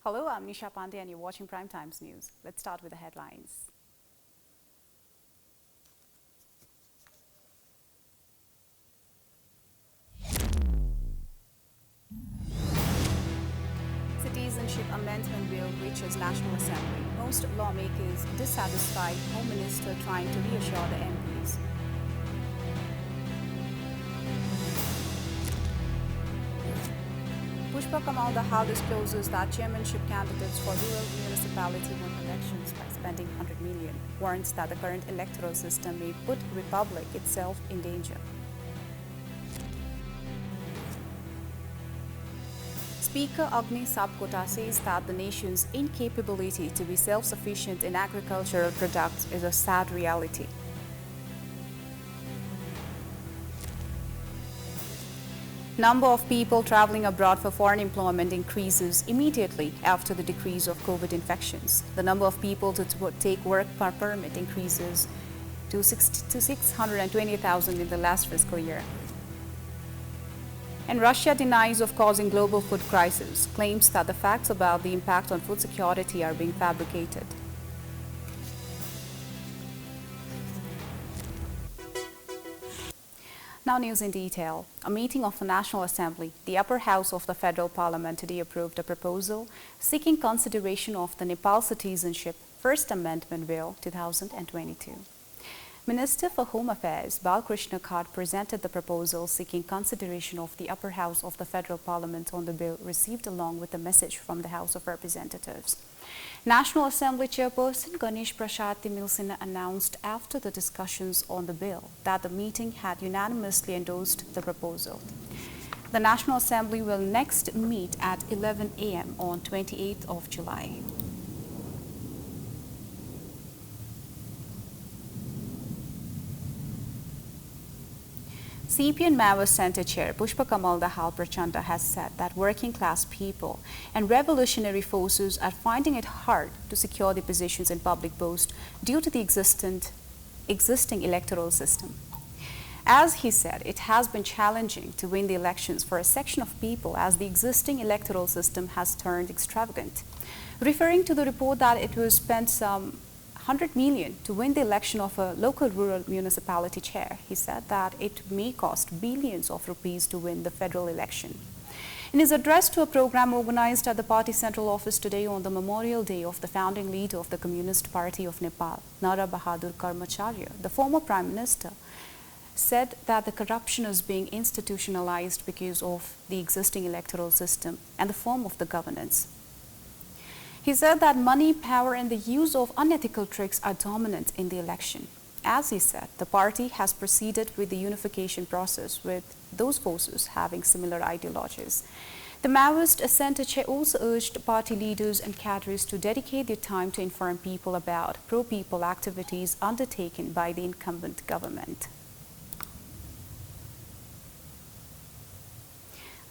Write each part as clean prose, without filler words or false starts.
Hello, I'm NishaPandey and you're watching Prime Times News. Let's start with the headlines. Citizenship Amendment Bill reaches National Assembly. Most lawmakers dissatisfied. Home Minister trying to reassure the MPs. Pushpa Kamal Dahal discloses that chairmanship candidates for rural municipality won elections by spending 100 million. Warns that the current electoral system may put Republic itself in danger. Speaker Agni Sapkota says that the nation's incapability to be self-sufficient in agricultural products is a sad reality. Number of people traveling abroad for foreign employment increases immediately after the decrease of COVID infections. The number of people to take work permit increases to 620,000 in the last fiscal year. And Russia denies of causing global food crisis, claims that the facts about the impact on food security are being fabricated. Now news in detail. A meeting of the National Assembly, the upper house of the Federal Parliament, today approved a proposal seeking consideration of the Nepal Citizenship First Amendment Bill 2022. Minister for Home Affairs Balkrishna Khat presented the proposal seeking consideration of the upper house of the Federal Parliament on the bill received along with a message from the House of Representatives. National Assembly Chairperson Ganesh Prasad Timilsina announced after the discussions on the bill that the meeting had unanimously endorsed the proposal. The National Assembly will next meet at 11 a.m. on 28th of July. CPN Maoist Center Chair Pushpa Kamal Dahal Prachanda has said that working-class people and revolutionary forces are finding it hard to secure their positions in public post due to the existing electoral system. As he said, it has been challenging to win the elections for a section of people as the existing electoral system has turned extravagant. Referring to the report that it was spent some 100 million to win the election of a local rural municipality chair, he said that it may cost billions of rupees to win the federal election. In his address to a program organized at the party central office today on the Memorial Day of the founding leader of the Communist Party of Nepal, Nara Bahadur Karmacharya, the former Prime Minister, said that the corruption is being institutionalized because of the existing electoral system and the form of the governance. He said that money, power and the use of unethical tricks are dominant in the election. As he said, the party has proceeded with the unification process with those forces having similar ideologies. The Maoist Center Chair also urged party leaders and cadres to dedicate their time to inform people about pro-people activities undertaken by the incumbent government.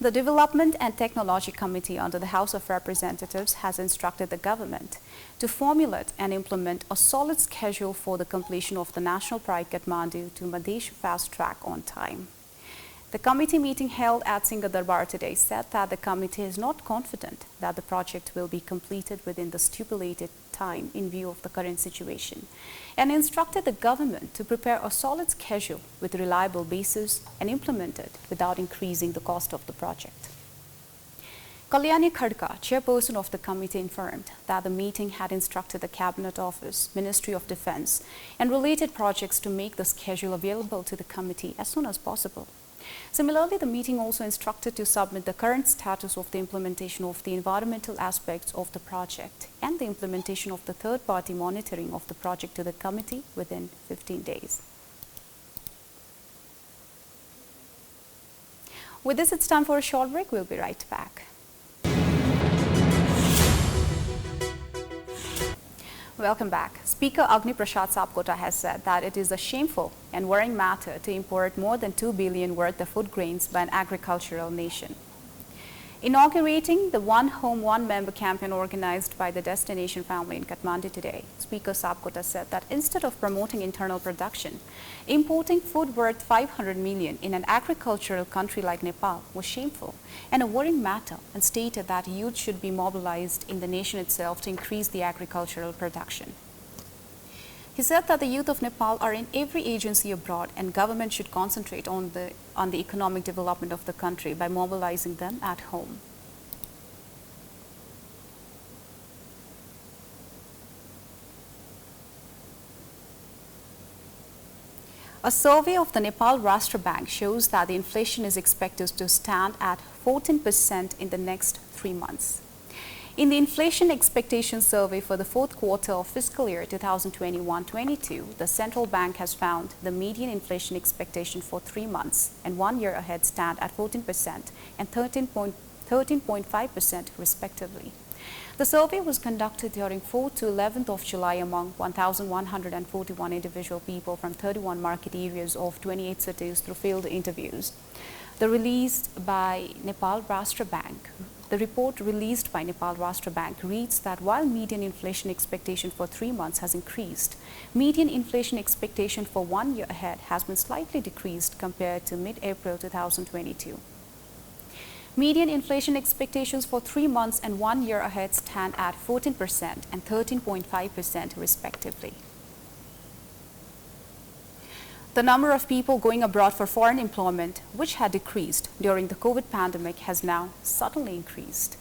The Development and Technology Committee under the House of Representatives has instructed the government to formulate and implement a solid schedule for the completion of the National Pride Kathmandu to Madhesh fast track on time. The committee meeting held at Singha Darbar today said that the committee is not confident that the project will be completed within the stipulated time in view of the current situation, and instructed the government to prepare a solid schedule with reliable basis and implement it without increasing the cost of the project. Kalyani Khadka, chairperson of the committee, informed that the meeting had instructed the Cabinet Office, Ministry of Defence and related projects to make the schedule available to the committee as soon as possible. Similarly, the meeting also instructed to submit the current status of the implementation of the environmental aspects of the project and the implementation of the third-party monitoring of the project to the committee within 15 days. With this, it's time for a short break. We'll be right back. Welcome back. Speaker Agni Prasad Sapkota has said that it is a shameful and worrying matter to import more than 2 billion worth of food grains by an agricultural nation. Inaugurating the One Home, One Member campaign organized by the Destination Family in Kathmandu today, Speaker Sapkota said that instead of promoting internal production, importing food worth 500 million in an agricultural country like Nepal was shameful and a worrying matter, and stated that youth should be mobilized in the nation itself to increase the agricultural production. He said that the youth of Nepal are in every agency abroad and government should concentrate on the economic development of the country by mobilizing them at home. A survey of the Nepal Rashtra Bank shows that the inflation is expected to stand at 14% in the next 3 months. In the inflation expectation survey for the fourth quarter of fiscal year 2021-22, the central bank has found the median inflation expectation for 3 months and 1 year ahead stand at 14% and 13.5% respectively. The survey was conducted during 4th to 11th of July among 1,141 individual people from 31 market areas of 28 cities through field interviews. The report released by Nepal Rashtra Bank reads that while median inflation expectation for 3 months has increased, median inflation expectation for 1 year ahead has been slightly decreased compared to mid-April 2022. Median inflation expectations for 3 months and 1 year ahead stand at 14% and 13.5% respectively. The number of people going abroad for foreign employment, which had decreased during the COVID pandemic, has now suddenly increased.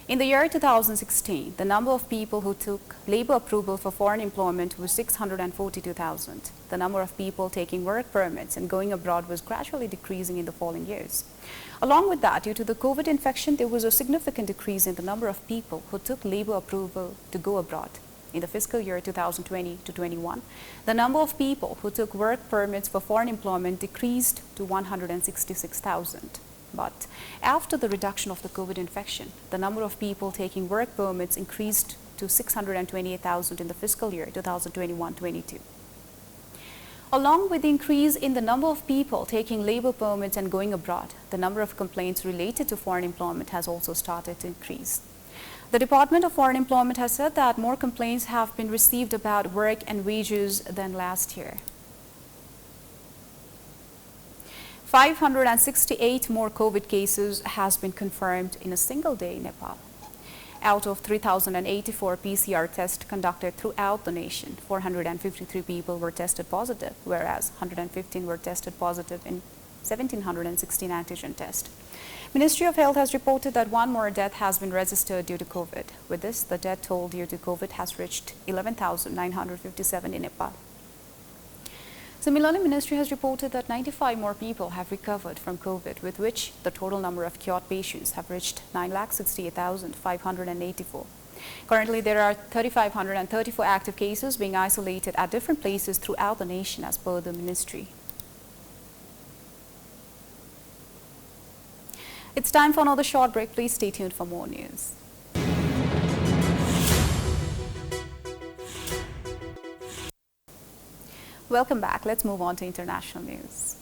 In the year 2016, the number of people who took labor approval for foreign employment was 642,000. The number of people taking work permits and going abroad was gradually decreasing in the following years. Along with that, due to the COVID infection, there was a significant decrease in the number of people who took labor approval to go abroad. In the fiscal year 2020-21, the number of people who took work permits for foreign employment decreased to 166,000. But after the reduction of the COVID infection, the number of people taking work permits increased to 628,000 in the fiscal year 2021-22. Along with the increase in the number of people taking labor permits and going abroad, the number of complaints related to foreign employment has also started to increase. The Department of Foreign Employment has said that more complaints have been received about work and wages than last year. 568 more COVID cases has been confirmed in a single day in Nepal. Out of 3,084 PCR tests conducted throughout the nation, 453 people were tested positive, whereas 115 were tested positive in 1,716 antigen tests. Ministry of Health has reported that 1 more death has been registered due to COVID. With this, the death toll due to COVID has reached 11,957 in Nepal. Similarly, Ministry has reported that 95 more people have recovered from COVID, with which the total number of cured patients have reached 9,68,584. Currently, there are 3,534 active cases being isolated at different places throughout the nation as per the ministry. It's time for another short break. Please stay tuned for more news. Welcome back. Let's move on to international news.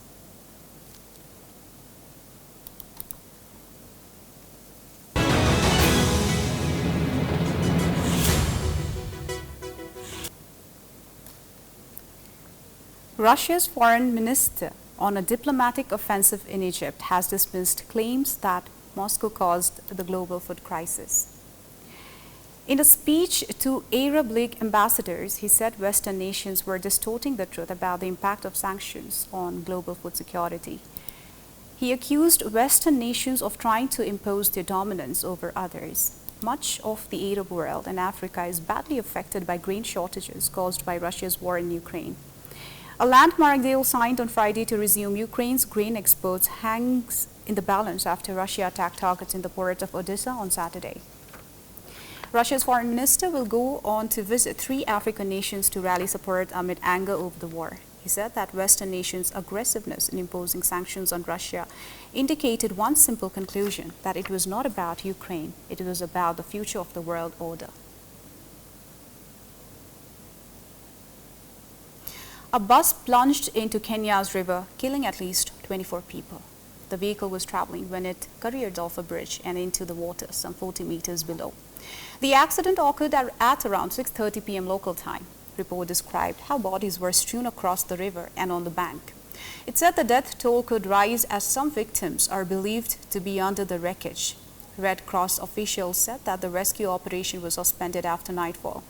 Russia's foreign minister on a diplomatic offensive in Egypt has dismissed claims that Moscow caused the global food crisis. In a speech to Arab League ambassadors, he said Western nations were distorting the truth about the impact of sanctions on global food security. He accused Western nations of trying to impose their dominance over others. Much of the Arab world and Africa is badly affected by grain shortages caused by Russia's war in Ukraine. A landmark deal signed on Friday to resume Ukraine's grain exports hangs in the balance after Russia attacked targets in the port of Odessa on Saturday. Russia's foreign minister will go on to visit 3 African nations to rally support amid anger over the war. He said that Western nations' aggressiveness in imposing sanctions on Russia indicated one simple conclusion, that it was not about Ukraine, it was about the future of the world order. A bus plunged into Kenya's river, killing at least 24 people. The vehicle was traveling when it careered off a bridge and into the water some 40 meters below. The accident occurred at around 6:30 p.m. local time. Report described how bodies were strewn across the river and on the bank. It said the death toll could rise as some victims are believed to be under the wreckage. Red Cross officials said that the rescue operation was suspended after nightfall.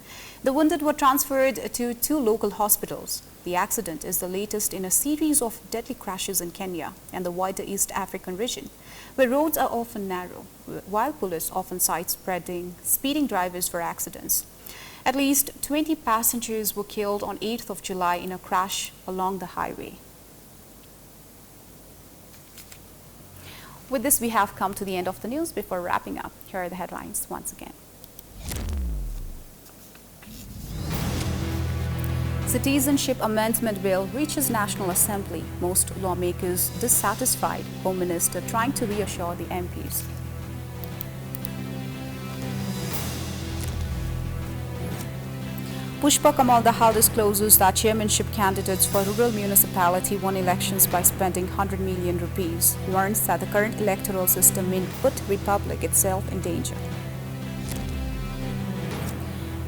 The wounded were transferred to 2 local hospitals. The accident is the latest in a series of deadly crashes in Kenya and the wider East African region, where roads are often narrow, while police often cite speeding drivers for accidents. At least 20 passengers were killed on 8th of July in a crash along the highway. With this, we have come to the end of the news. Before wrapping up, here are the headlines once again. Citizenship Amendment Bill reaches National Assembly. Most lawmakers dissatisfied. Home Minister trying to reassure the MPs. Pushpa Kamal Dahal discloses that chairmanship candidates for rural municipality won elections by spending 100 million rupees. Warns that the current electoral system may put republic itself in danger.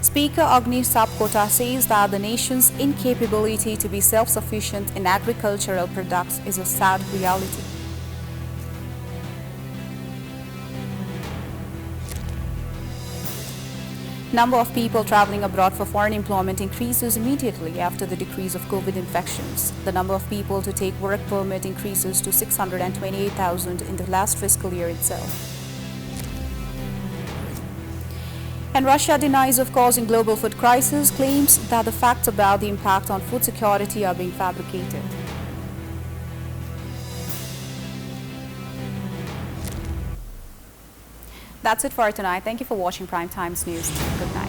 Speaker Agni Sapkota says that the nation's incapability to be self-sufficient in agricultural products is a sad reality. Number of people traveling abroad for foreign employment increases immediately after the decrease of COVID infections. The number of people to take work permit increases to 628,000 in the last fiscal year itself. And Russia denies of causing global food crisis, claims that the facts about the impact on food security are being fabricated. That's it for tonight. Thank you for watching Prime Times News. Good night.